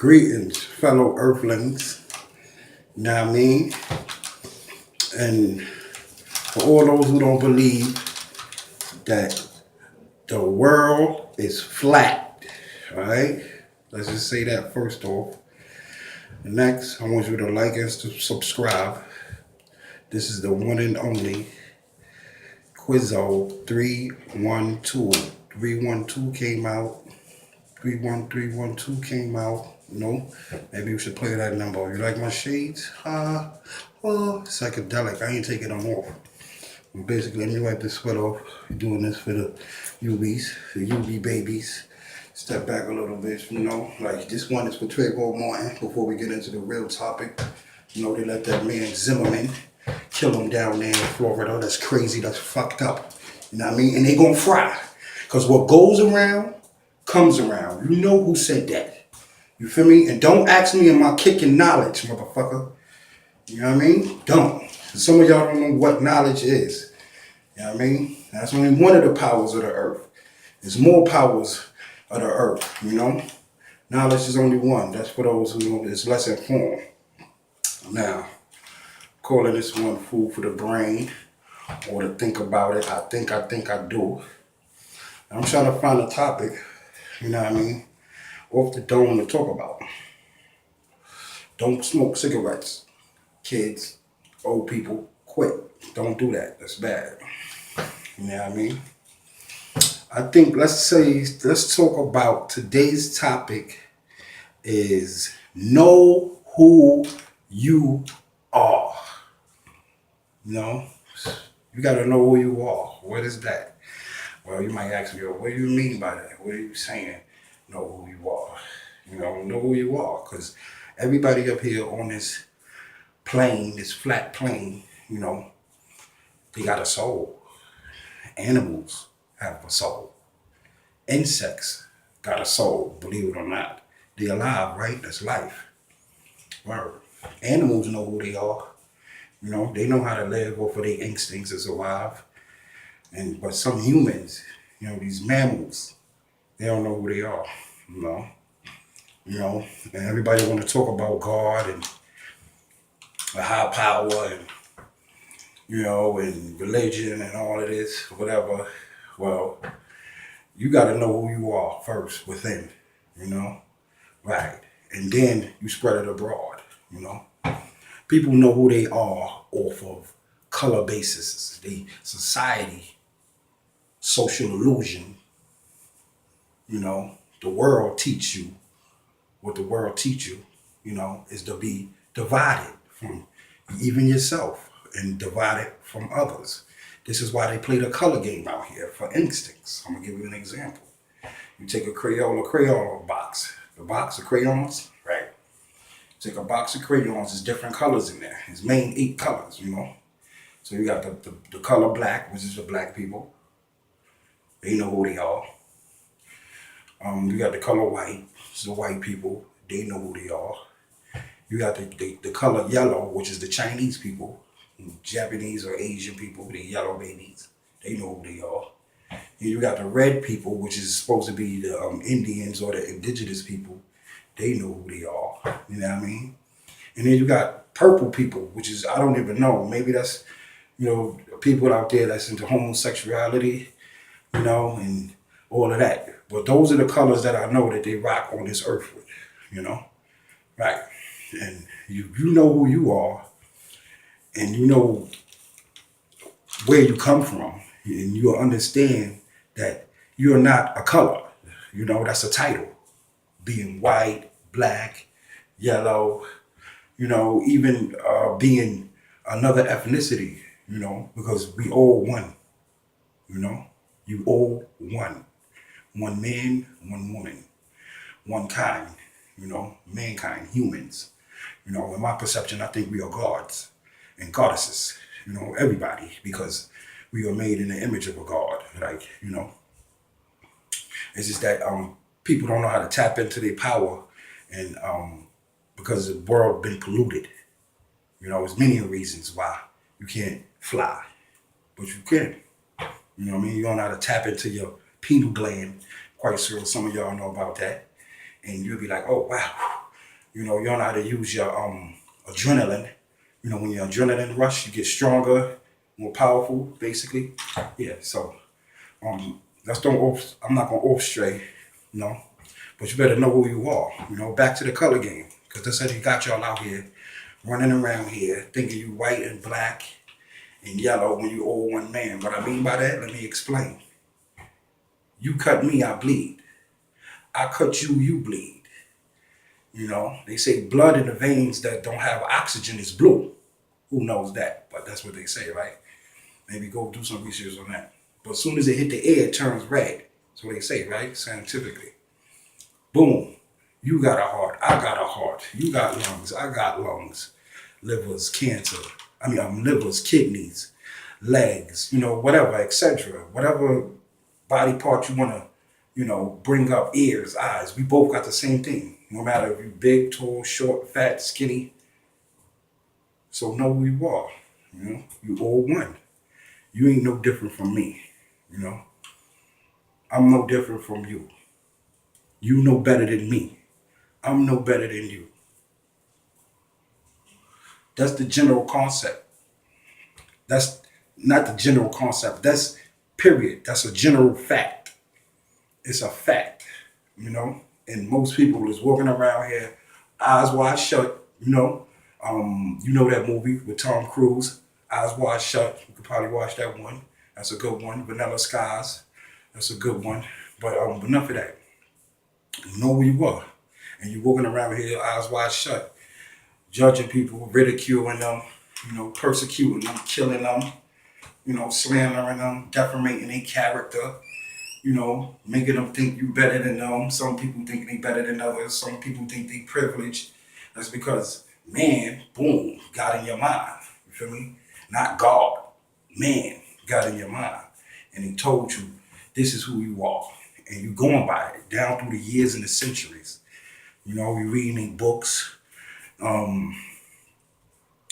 Greetings, fellow earthlings. You know what I mean? And for all those who don't believe that the world is flat, all right? Let's just say that first off. Next, I want you to like and subscribe. This is the one and only Quizzo 312. 312 came out. 31312 came out. Maybe you should play that number. You like my shades? Psychedelic. I ain't taking them off. Basically, let me wipe this sweat off. Doing this for the UBs, the UB babies. Step back a little bit, like this one is for Trayvon Martin. Before we get into the real topic, they let that man Zimmerman kill him down there in Florida. That's crazy. That's fucked up. You know what I mean? And they gonna fry. Because what goes around comes around. You know who said that. You feel me? And don't ask me am I kicking knowledge, motherfucker. You know what I mean? Don't. Some of y'all don't know what knowledge is. You know what I mean? That's only one of the powers of the earth. There's more powers of the earth, Knowledge is only one. That's for those who is less informed. Now, calling this one food for the brain or to think about it. I think I do. I'm trying to find a topic, off the dome to talk about. Don't smoke cigarettes. Kids, old people, quit. Don't do that. That's bad. You know what I mean? I think let's talk about today's topic is know who you are. You gotta know who you are. What is that? Well, you might ask me, what do you mean by that? What are you saying? Know who you are. Know who you are. Because everybody up here on this plane, this flat plane, they got a soul. Animals have a soul. Insects got a soul, believe it or not. They're alive, right? That's life. Word. Animals know who they are. They know how to live off of their instincts to survive. But some humans, these mammals, they don't know who they are, and everybody want to talk about God and a high power and religion and all of this, whatever. Well, you got to know who you are first within, right? And then you spread it abroad, People know who they are off of color basis. The society, social illusion, the world teach you what the world teach you, is to be divided from even yourself and divided from others. This is why they play the color game out here for instincts. I'm gonna give you an example. You take a Crayola box, the box of crayons, right? Take a box of crayons, there's different colors in there. There's main 8 colors, So you got the color black, which is the black people. They know who they are. You got the color white, which is the white people. They know who they are. You got the color yellow, which is the Chinese people, Japanese or Asian people, the yellow babies. They know who they are. And you got the red people, which is supposed to be the Indians or the indigenous people. They know who they are. You know what I mean? And then you got purple people, which is, I don't even know. Maybe that's, people out there that's into homosexuality, and all of that. But those are the colors that I know that they rock on this earth with, Right. And you know who you are, and you know where you come from, and you'll understand that you're not a color. That's a title. Being white, black, yellow, even being another ethnicity, because we all one, you all one. One man, one woman, one kind, mankind, humans. In my perception, I think we are gods and goddesses, everybody, because we are made in the image of a god, It's just that people don't know how to tap into their power, and because the world been polluted. There's many reasons why you can't fly, but you can. You don't know how to tap into your pineal gland. Quite sure some of y'all know about that. And you'll be like, oh, wow, You know, you don't know how to use your adrenaline. You know, when your adrenaline rush, you get stronger, more powerful, basically. Yeah, so let's don't off, I'm not gonna off stray, you know. But you better know who you are. You know, back to the color game. Because that's how you got y'all out here running around here thinking you white and black and yellow when you all one man. What I mean by that, let me explain. You cut me, I bleed. I cut you, you bleed. You know, they say blood in the veins that don't have oxygen is blue. Who knows that? But that's what they say, right? Maybe go do some research on that. But as soon as it hit the air, it turns red. That's what they say, right? Scientifically. Boom. You got a heart. I got a heart. You got lungs. I got lungs. Livers, cancer. Livers, kidneys, legs, you know, whatever, etc. Whatever body part you want to, you know, bring up, ears, eyes. We both got the same thing. No matter if you're big, tall, short, fat, skinny. So know who you are. You know, you all one. You ain't no different from me. You know, I'm no different from you. You know better than me. I'm no better than you. That's the general concept. That's not the general concept. That's period. That's a general fact. It's a fact, you know. And most people is walking around here, eyes wide shut. You know that movie with Tom Cruise, Eyes Wide Shut. You could probably watch that one. That's a good one. Vanilla Skies. That's a good one. But enough of that. You know who you are, and you walking around here, eyes wide shut, judging people, ridiculing them, you know, persecuting them, killing them, you know, slandering them, defamating their character, you know, making them think you better than them. Some people think they better than others. Some people think they privileged. That's because man, boom, got in your mind. You feel me? Not God. Man got in your mind. And he told you, this is who you are. And you going by it down through the years and the centuries. You know, you reading their books. Um,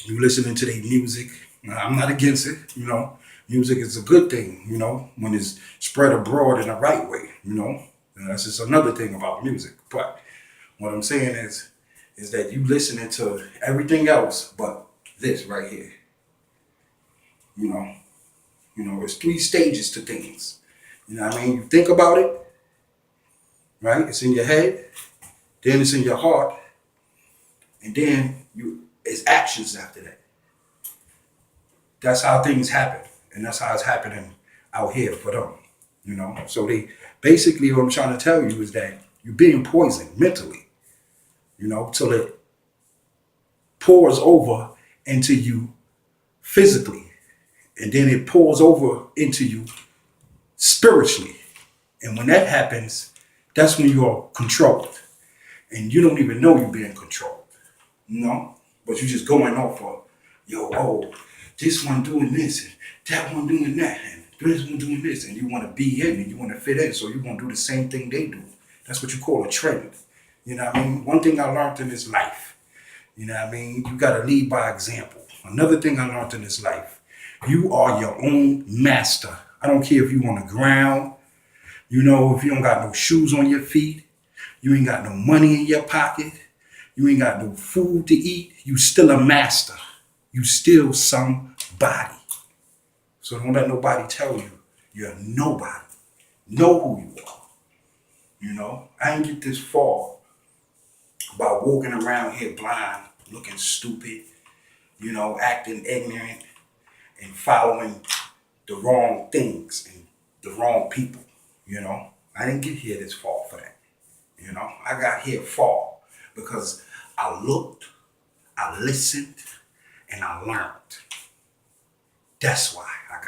you listening to their music. Now, I'm not against it, you know. Music is a good thing, you know, when it's spread abroad in the right way, you know. And that's just another thing about music. But what I'm saying is that you listening to everything else but this right here. You know. You know, there's three stages to things. You know what I mean? You think about it, right? It's in your head, then it's in your heart, and then it's actions after that. That's how things happen. And that's how it's happening out here for them. You know? So they basically what I'm trying to tell you is that you're being poisoned mentally, you know, till it pours over into you physically. And then it pours over into you spiritually. And when that happens, that's when you're controlled. And you don't even know you're being controlled. You know? But you're just going off of, this one doing this and that one doing that and this one doing this. And you want to be in and you want to fit in. So you're going to do the same thing they do. That's what you call a trend. You know what I mean? One thing I learned in this life, you know what I mean? You got to lead by example. Another thing I learned in this life, you are your own master. I don't care if you on the ground, you know, if you don't got no shoes on your feet, you ain't got no money in your pocket, you ain't got no food to eat, you still a master. You still somebody. So don't let nobody tell you you're nobody. Know who you are. You know, I ain't get this far by walking around here blind, looking stupid, you know, acting ignorant and following the wrong things and the wrong people. You know, I didn't get here this far for that. You know, I got here far because I looked, I listened, and I learned. That's why I got